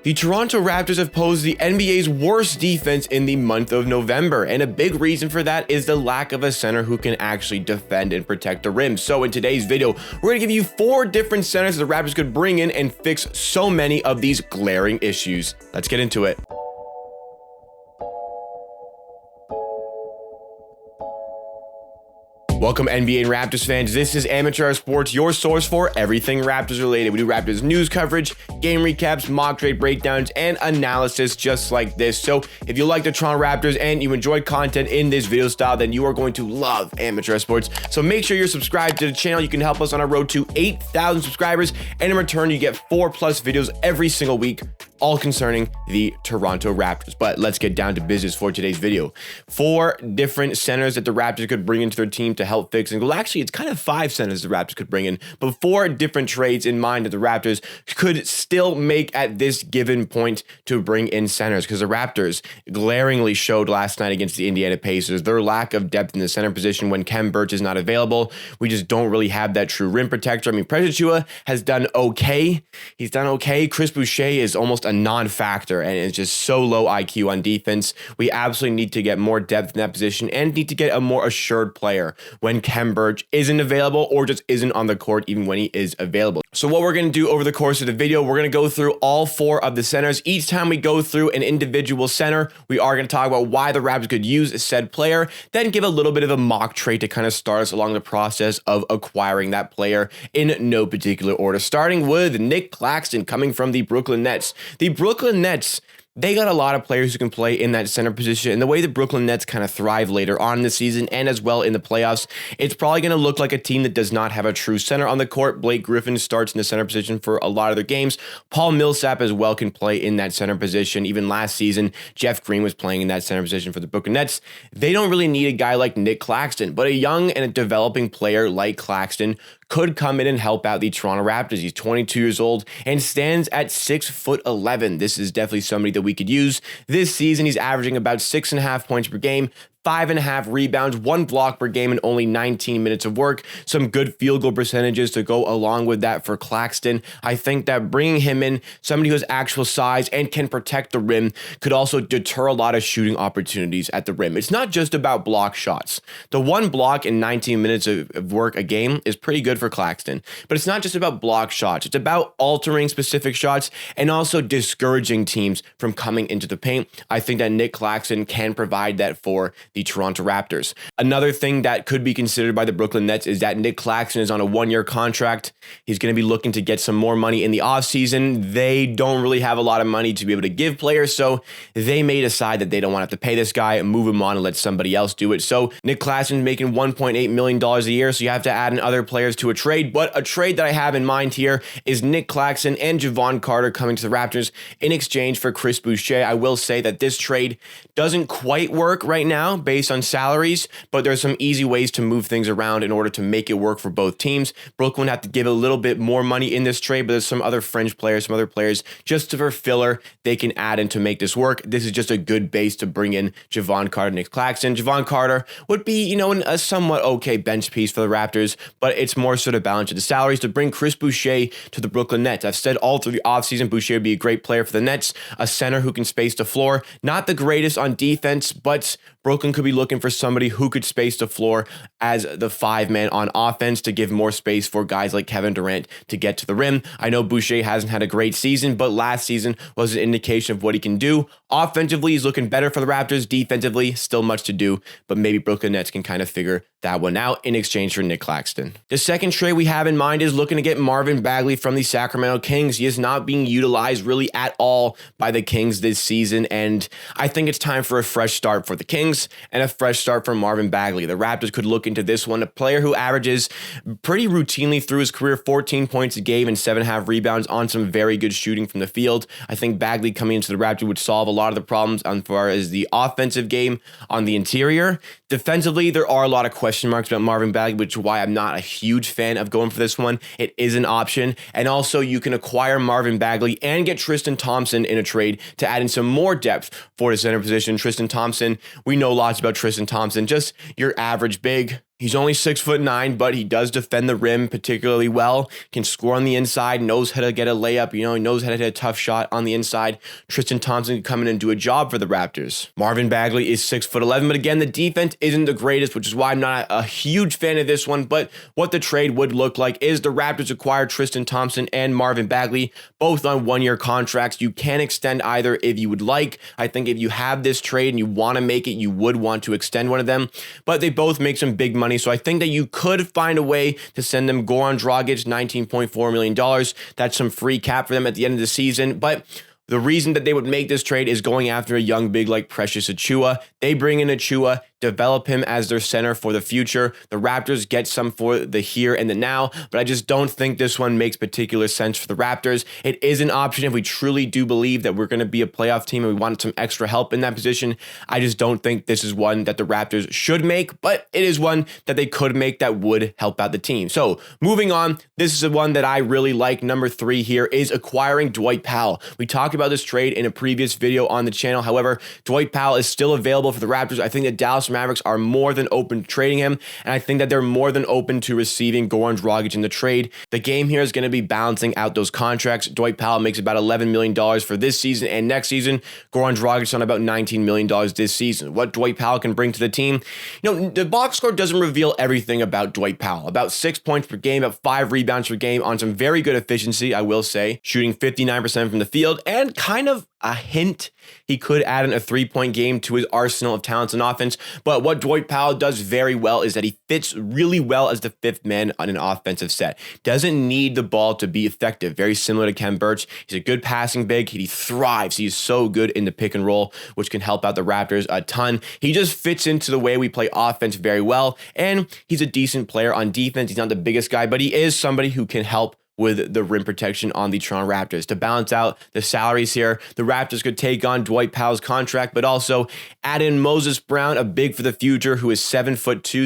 The Toronto Raptors have posed the NBA's worst defense in the month of November, and a big reason for that is the lack of a center who can actually defend and protect the rim. So in today's video, we're going to give you 4 different centers the Raptors could bring in and fix so many of these glaring issues. Let's get into it. Welcome NBA and Raptors fans. This is Amateur Sports, your source for everything Raptors related. We do Raptors news coverage, game recaps, mock trade breakdowns, and analysis just like this. So if you like the Toronto Raptors and you enjoyed content in this video style, then you are going to love Amateur Sports. So make sure you're subscribed to the channel. You can help us on our road to 8,000 subscribers. And in return, you get 4+ videos every single week, all concerning the Toronto Raptors. But let's get down to business for today's video. 4 different centers that the Raptors could bring into their team to help fix, and well, actually it's kind of 5 centers the Raptors could bring in, but 4 different trades in mind that the Raptors could still make at this given point to bring in centers, because the Raptors glaringly showed last night against the Indiana Pacers their lack of depth in the center position when Khem Birch is not available. We just don't really have that true rim protector. I mean, Precious Achiuwa has done okay. He's done okay. Chris Boucher is almost a non-factor and it's just so low IQ on defense. We absolutely need to get more depth in that position and need to get a more assured player when Khem Birch isn't available or just isn't on the court even when he is available. So what we're going to do over the course of the video, we're going to go through all 4 of the centers. Each time we go through an individual center, we are going to talk about why the Raptors could use said player, then give a little bit of a mock trade to kind of start us along the process of acquiring that player in no particular order. Starting with Nick Claxton coming from the Brooklyn Nets. The Brooklyn Nets, they got a lot of players who can play in that center position, and the way the Brooklyn Nets kind of thrive later on in the season and as well in the playoffs, it's probably going to look like a team that does not have a true center on the court. Blake Griffin starts in the center position for a lot of their games. Paul Millsap as well can play in that center position. Even last season, Jeff Green was playing in that center position for the Brooklyn Nets. They don't really need a guy like Nick Claxton, but a young and a developing player like Claxton could come in and help out the Toronto Raptors. He's 22 years old and stands at 6'11". This is definitely somebody that we could use. This season, he's averaging about 6.5 points per game, 5.5 rebounds, 1 block per game, and only 19 minutes of work. Some good field goal percentages to go along with that for Claxton. I think that bringing him in, somebody who has actual size and can protect the rim, could also deter a lot of shooting opportunities at the rim. It's not just about block shots. The 1 block in 19 minutes of work a game is pretty good for Claxton, but it's not just about block shots. It's about altering specific shots and also discouraging teams from coming into the paint. I think that Nick Claxton can provide that for the Toronto Raptors. Another thing that could be considered by the Brooklyn Nets is that Nick Claxton is on a 1-year contract. He's going to be looking to get some more money in the offseason. They don't really have a lot of money to be able to give players, so they may decide that they don't want to have to pay this guy and move him on and let somebody else do it. So Nick Claxton's making $1.8 million a year, so you have to add in other players to a trade. But a trade that I have in mind here is Nick Claxton and Jevon Carter coming to the Raptors in exchange for Chris Boucher. I will say that this trade doesn't quite work right now based on salaries, but there's some easy ways to move things around in order to make it work for both teams. Brooklyn would have to give a little bit more money in this trade, but there's some other fringe players, some other players just for filler they can add in to make this work. This is just a good base to bring in Jevon Carter, Nick Claxton. Jevon Carter would be, a somewhat okay bench piece for the Raptors, but it's more sort of balance of the salaries to bring Chris Boucher to the Brooklyn Nets. I've said all through the offseason, Boucher would be a great player for the Nets, a center who can space the floor. Not the greatest on defense, but Brooklyn could be looking for somebody who could space the floor as the 5-man on offense to give more space for guys like Kevin Durant to get to the rim. I know Boucher hasn't had a great season, but last season was an indication of what he can do. Offensively, he's looking better for the Raptors. Defensively, still much to do, but maybe Brooklyn Nets can kind of figure that one out in exchange for Nick Claxton. The second trade we have in mind is looking to get Marvin Bagley from the Sacramento Kings. He is not being utilized really at all by the Kings this season, and I think it's time for a fresh start for the Kings and a fresh start for Marvin Bagley. The Raptors could look into this one, a player who averages pretty routinely through his career 14 points a game and 7.5 rebounds on some very good shooting from the field. I think Bagley coming into the Raptors would solve a lot of the problems as far as the offensive game on the interior. Defensively, there are a lot of question marks about Marvin Bagley, which is why I'm not a huge fan of going for this one. It is an option. And also, you can acquire Marvin Bagley and get Tristan Thompson in a trade to add in some more depth for the center position. Tristan Thompson, we know lots about Tristan Thompson, just your average big, He's only 6'9", but he does defend the rim particularly well, can score on the inside, knows how to get a layup, he knows how to hit a tough shot on the inside. Tristan Thompson can come in and do a job for the Raptors. Marvin Bagley is 6'11", but again, the defense isn't the greatest, which is why I'm not a huge fan of this one, but what the trade would look like is the Raptors acquire Tristan Thompson and Marvin Bagley, both on one-year contracts. You can extend either if you would like. I think if you have this trade and you want to make it, you would want to extend one of them, but they both make some big money. So I think that you could find a way to send them Goran Dragic, $19.4 million. That's some free cap for them at the end of the season. But the reason that they would make this trade is going after a young big like Precious Achiuwa. They bring in Achiuwa, develop him as their center for the future. The Raptors get some for the here and the now, but I just don't think this one makes particular sense for the Raptors. It is an option if we truly do believe that we're going to be a playoff team and we want some extra help in that position. I just don't think this is one that the Raptors should make, but it is one that they could make that would help out the team. So moving on, this is the one that I really like. Number 3 here is acquiring Dwight Powell. We talked about this trade in a previous video on the channel. However, Dwight Powell is still available for the Raptors. I think that Dallas Mavericks are more than open to trading him, and I think that they're more than open to receiving Goran Dragic in the trade. The game here is going to be balancing out those contracts. Dwight Powell makes about $11 million for this season and next season. Goran Dragic on about $19 million this season. What Dwight Powell can bring to the team, the box score doesn't reveal everything about Dwight Powell. About 6 points per game, about 5 rebounds per game on some very good efficiency, I will say, shooting 59% from the field, and kind of a hint he could add in a 3-point game to his arsenal of talents and offense. But what Dwight Powell does very well is that he fits really well as the 5th man on an offensive set. Doesn't need the ball to be effective. Very similar to Ken Burch. He's a good passing big. He thrives. He's so good in the pick and roll, which can help out the Raptors a ton. He just fits into the way we play offense very well. And he's a decent player on defense. He's not the biggest guy, but he is somebody who can help with the rim protection on the Toronto Raptors. To balance out the salaries here, the Raptors could take on Dwight Powell's contract, but also add in Moses Brown, a big for the future, who is 7'2",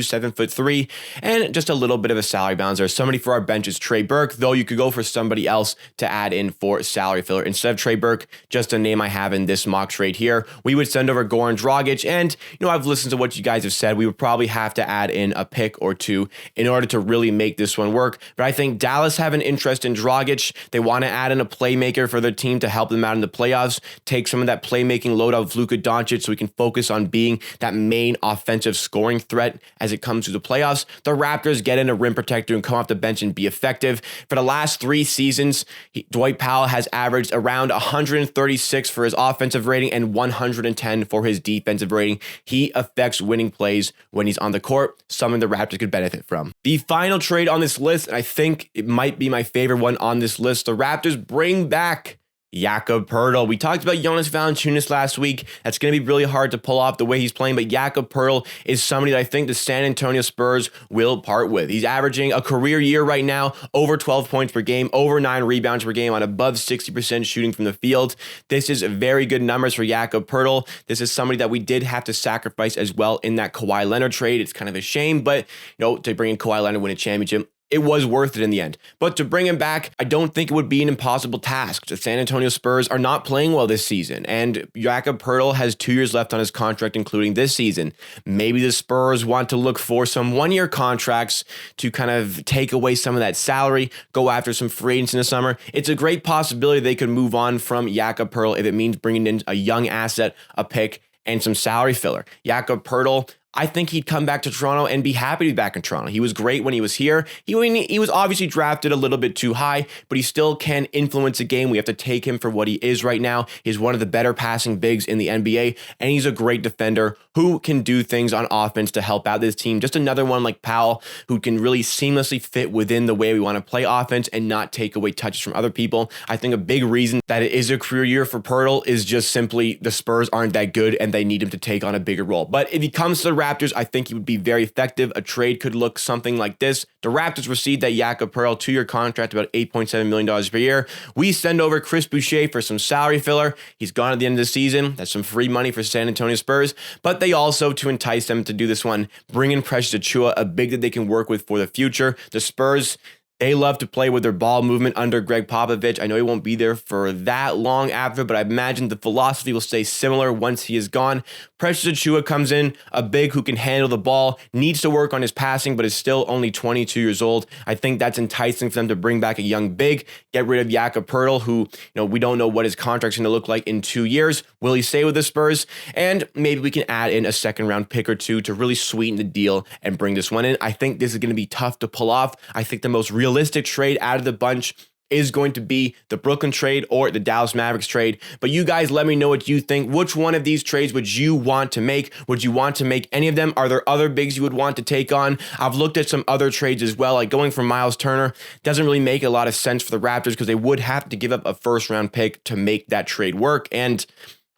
7'3", and just a little bit of a salary balancer. Somebody for our bench is Trey Burke, though you could go for somebody else to add in for salary filler. Instead of Trey Burke, just a name I have in this mock trade here, we would send over Goran Dragic, and I've listened to what you guys have said. We would probably have to add in a pick or two in order to really make this one work, but I think Dallas have an interest in Dragic. They want to add in a playmaker for their team to help them out in the playoffs, take some of that playmaking load out of Luka Doncic so we can focus on being that main offensive scoring threat as it comes to the playoffs. The Raptors get in a rim protector and come off the bench and be effective. For the last 3 seasons, Dwight Powell has averaged around 136 for his offensive rating and 110 for his defensive rating. He affects winning plays when he's on the court, something the Raptors could benefit from. The final trade on this list, and I think it might be my favorite one on this list, the Raptors bring back Jakob Poeltl. We talked about Jonas Valanciunas last week. That's going to be really hard to pull off the way he's playing, but Jakob Poeltl is somebody that I think the San Antonio Spurs will part with. He's averaging a career year right now, over 12 points per game, over 9 rebounds per game on above 60% shooting from the field. This is very good numbers for Jakob Poeltl. This is somebody that we did have to sacrifice as well in that Kawhi Leonard trade. It's kind of a shame, but to bring in Kawhi Leonard, win a championship, it was worth it in the end. But to bring him back, I don't think it would be an impossible task. The San Antonio Spurs are not playing well this season, and Jakob Poeltl has 2 years left on his contract, including this season. Maybe the Spurs want to look for some 1-year contracts to kind of take away some of that salary, go after some free agents in the summer. It's a great possibility they could move on from Jakob Poeltl if it means bringing in a young asset, a pick, and some salary filler. Jakob Poeltl, I think he'd come back to Toronto and be happy to be back in Toronto. He was great when he was here. He was obviously drafted a little bit too high, but he still can influence a game. We have to take him for what he is right now. He's one of the better passing bigs in the NBA, and he's a great defender who can do things on offense to help out this team. Just another one like Powell who can really seamlessly fit within the way we want to play offense and not take away touches from other people. I think a big reason that it is a career year for Poeltl is just simply the Spurs aren't that good and they need him to take on a bigger role. But if he comes to the Raptors, I think he would be very effective. A trade could look something like this. The Raptors received that Jakob Poeltl 2-year contract, about $8.7 million per year. We send over Chris Boucher for some salary filler. He's gone at the end of the season. That's some free money for San Antonio Spurs. But they also, to entice them to do this one, bring in Precious Achiuwa, a big that they can work with for the future. The Spurs, They love to play with their ball movement under Greg Popovich. I know he won't be there for that long after, but I imagine the philosophy will stay similar once he is gone. Precious Achiuwa comes in, a big who can handle the ball, needs to work on his passing, but is still only 22 years old. I think that's enticing for them to bring back a young big, get rid of Jakob, who, we don't know what his contract's going to look like in 2 years. Will he stay with the Spurs? And maybe we can add in a second round pick or two to really sweeten the deal and bring this one in. I think this is going to be tough to pull off. I think the most realistic trade out of the bunch is going to be the Brooklyn trade or the Dallas Mavericks trade. But you guys let me know what you think. Which one of these trades would you want to make? Would you want to make any of them? Are there other bigs you would want to take on? I've looked at some other trades as well, like going for Miles Turner doesn't really make a lot of sense for the Raptors because they would have to give up a first round pick to make that trade work. And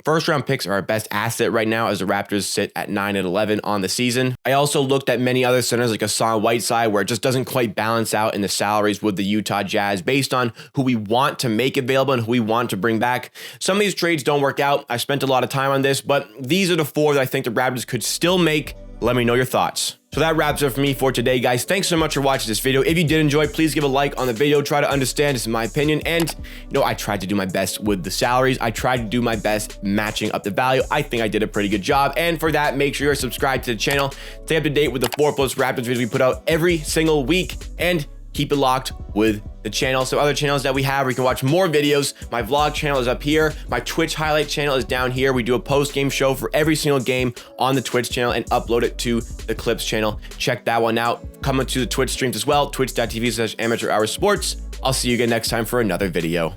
first round picks are our best asset right now as the Raptors sit at 9-11 on the season. I also looked at many other centers like Hassan Whiteside where it just doesn't quite balance out in the salaries with the Utah Jazz based on who we want to make available and who we want to bring back. Some of these trades don't work out. I spent a lot of time on this, but these are the four that I think the Raptors could still make. Let me know your thoughts. So that wraps up for me for today, guys. Thanks so much for watching this video. If you did enjoy, please give a like on the video. Try to understand, this is my opinion. And, I tried to do my best with the salaries. I tried to do my best matching up the value. I think I did a pretty good job. And for that, make sure you're subscribed to the channel. Stay up to date with the 4+ Raptors videos we put out every single week. And keep it locked with the channel. So other channels that we have where you can watch more videos. My vlog channel is up here. My Twitch highlight channel is down here. We do a post-game show for every single game on the Twitch channel and upload it to the Clips channel. Check that one out. Come to the Twitch streams as well. Twitch.tv/amateurhoursports. I'll see you again next time for another video.